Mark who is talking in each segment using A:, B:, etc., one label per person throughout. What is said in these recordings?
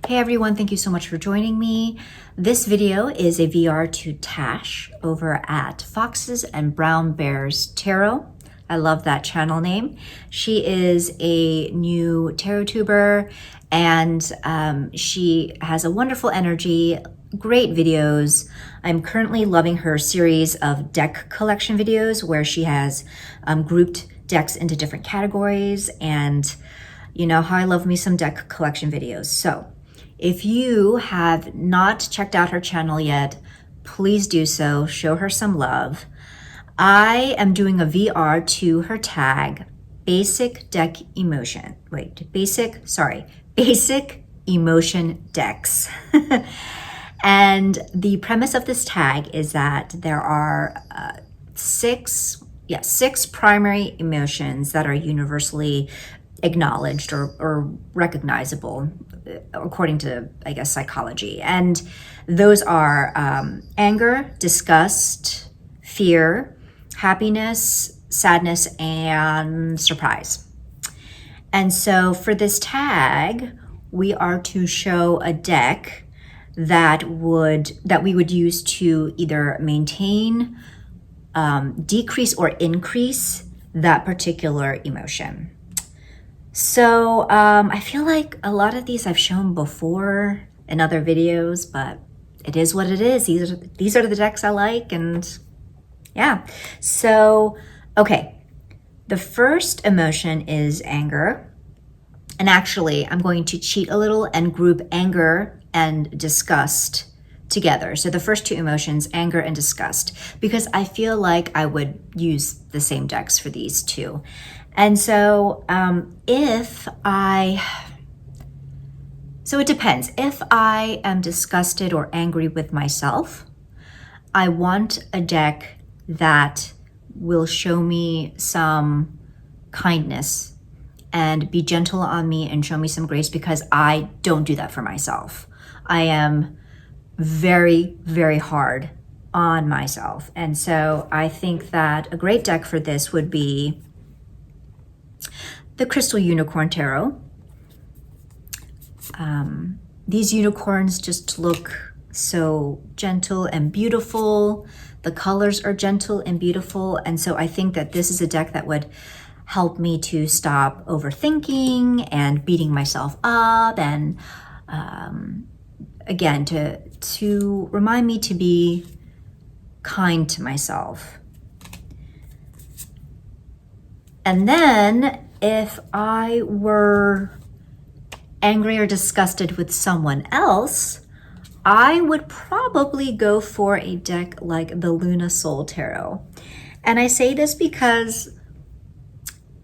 A: Hey everyone, thank you so much for joining me. This video is a VR to Tash over at Foxes and Brown Bears Tarot. I love that channel name. She is a new tarot tuber and she has a wonderful energy, great videos. I'm currently loving her series of deck collection videos where she has grouped decks into different categories, and you know how I love me some deck collection videos. So if you have not checked out her channel yet, please do so. Show her some love. I am doing a VR to her tag, Basic Emotion Decks. And the premise of this tag is that there are six primary emotions that are universally acknowledged or recognizable according to, I guess, psychology. And those are anger, disgust, fear, happiness, sadness, and surprise. And so for this tag, we are to show a deck that we would use to either maintain, decrease, or increase that particular emotion. So I feel like a lot of these I've shown before in other videos, but it is what it is. These are the decks I like, and yeah. So, okay. The first emotion is anger. And actually, I'm going to cheat a little and group anger and disgust together. So the first two emotions, anger and disgust, because I feel like I would use the same decks for these two. And so so it depends. If I am disgusted or angry with myself, I want a deck that will show me some kindness and be gentle on me and show me some grace, because I don't do that for myself. I am very, very hard on myself. And so I think that a great deck for this would be the Crystal Unicorn Tarot. These unicorns just look so gentle and beautiful. The colors are gentle and beautiful. And so I think that this is a deck that would help me to stop overthinking and beating myself up, and again, to remind me to be kind to myself. And then if I were angry or disgusted with someone else, I would probably go for a deck like the Luna Soul Tarot. And I say this because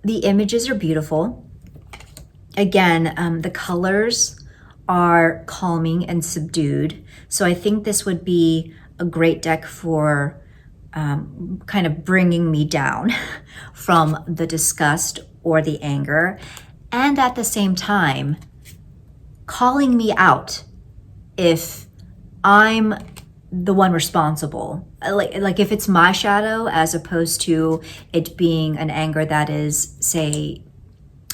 A: the images are beautiful. Again, the colors are calming and subdued. So I think this would be a great deck for kind of bringing me down from the disgust or the anger, and at the same time calling me out if I'm the one responsible, like if it's my shadow, as opposed to it being an anger that is, say,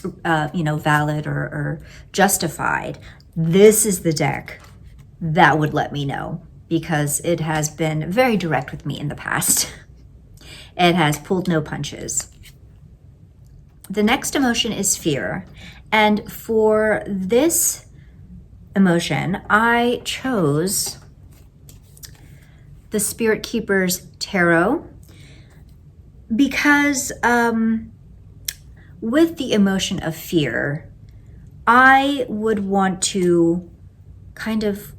A: valid or justified. This is the deck that would let me know, because it has been very direct with me in the past. It has pulled no punches. The next emotion is fear. And for this emotion, I chose the Spirit Keeper's Tarot, because with the emotion of fear, I would want to kind of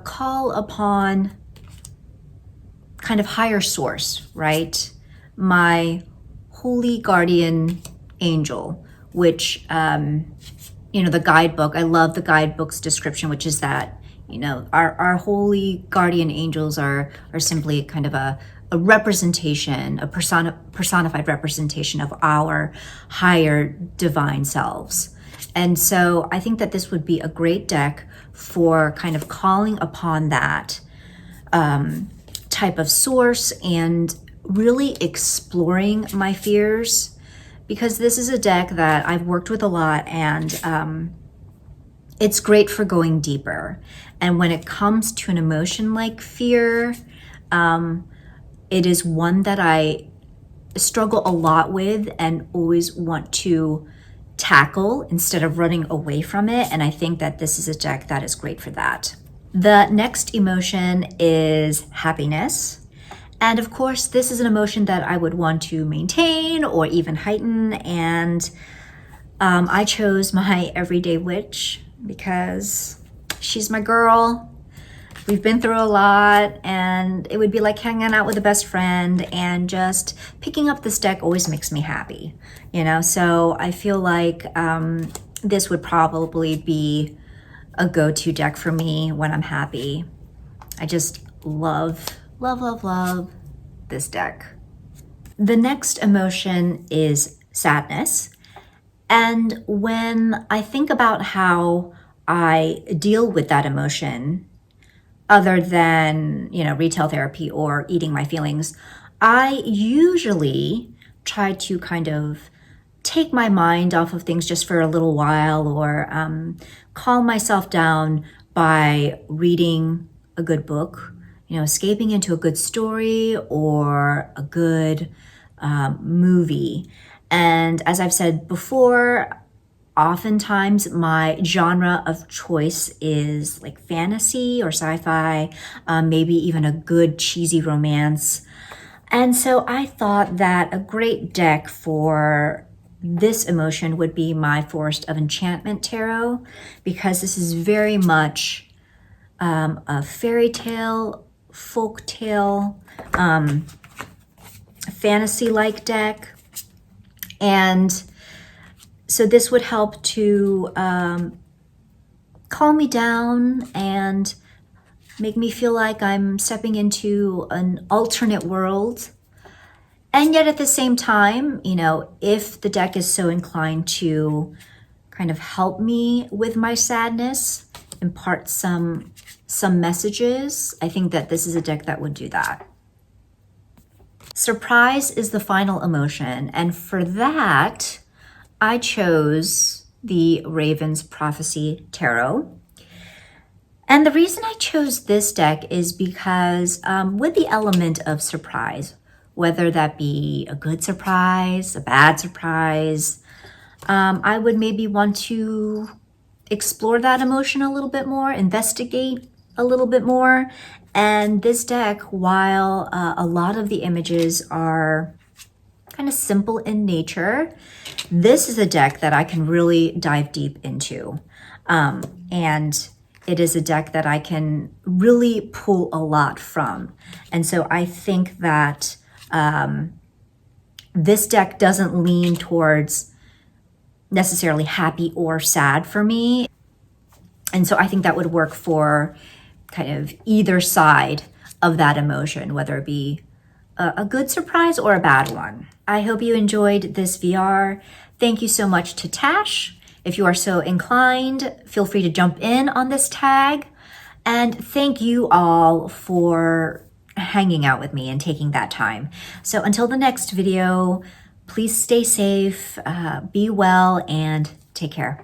A: call upon kind of higher source, right? My holy guardian angel, which, the guidebook, I love the guidebook's description, which is that, our holy guardian angels are simply kind of a representation, a personified representation of our higher divine selves. And so I think that this would be a great deck for kind of calling upon that type of source and really exploring my fears, because this is a deck that I've worked with a lot, and It's great for going deeper. And when it comes to an emotion like fear, it is one that I struggle a lot with and always want to tackle instead of running away from it. And I think that this is a deck that is great for that. The next emotion is happiness. And of course, this is an emotion that I would want to maintain or even heighten. And I chose my everyday witch because she's my girl. We've been through a lot, and it would be like hanging out with a best friend, and just picking up this deck always makes me happy, you know? So I feel like this would probably be a go-to deck for me when I'm happy. I just love, love, love, love this deck. The next emotion is sadness. And when I think about how I deal with that emotion, other than, you know, retail therapy or eating my feelings, I usually try to kind of take my mind off of things just for a little while, or calm myself down by reading a good book, you know, escaping into a good story or a good movie. And as I've said before, oftentimes my genre of choice is like fantasy or sci-fi, maybe even a good cheesy romance. And so I thought that a great deck for this emotion would be my Forest of Enchantment Tarot, because this is very much a fairy tale, folk tale, fantasy-like deck. And so this would help to calm me down and make me feel like I'm stepping into an alternate world. And yet at the same time, you know, if the deck is so inclined to kind of help me with my sadness, impart some messages, I think that this is a deck that would do that. Surprise is the final emotion, and for that, I chose the Raven's Prophecy Tarot. And the reason I chose this deck is because with the element of surprise, whether that be a good surprise, a bad surprise, I would maybe want to explore that emotion a little bit more, investigate a little bit more. And this deck, while a lot of the images are kind of simple in nature, this is a deck that I can really dive deep into. And it is a deck that I can really pull a lot from. And so I think that this deck doesn't lean towards necessarily happy or sad for me. And so I think that would work for kind of either side of that emotion, whether it be a good surprise or a bad one. I hope you enjoyed this VR. Thank you so much to Tash. If you are so inclined, feel free to jump in on this tag. And thank you all for hanging out with me and taking that time. So until the next video, please stay safe, be well, and take care.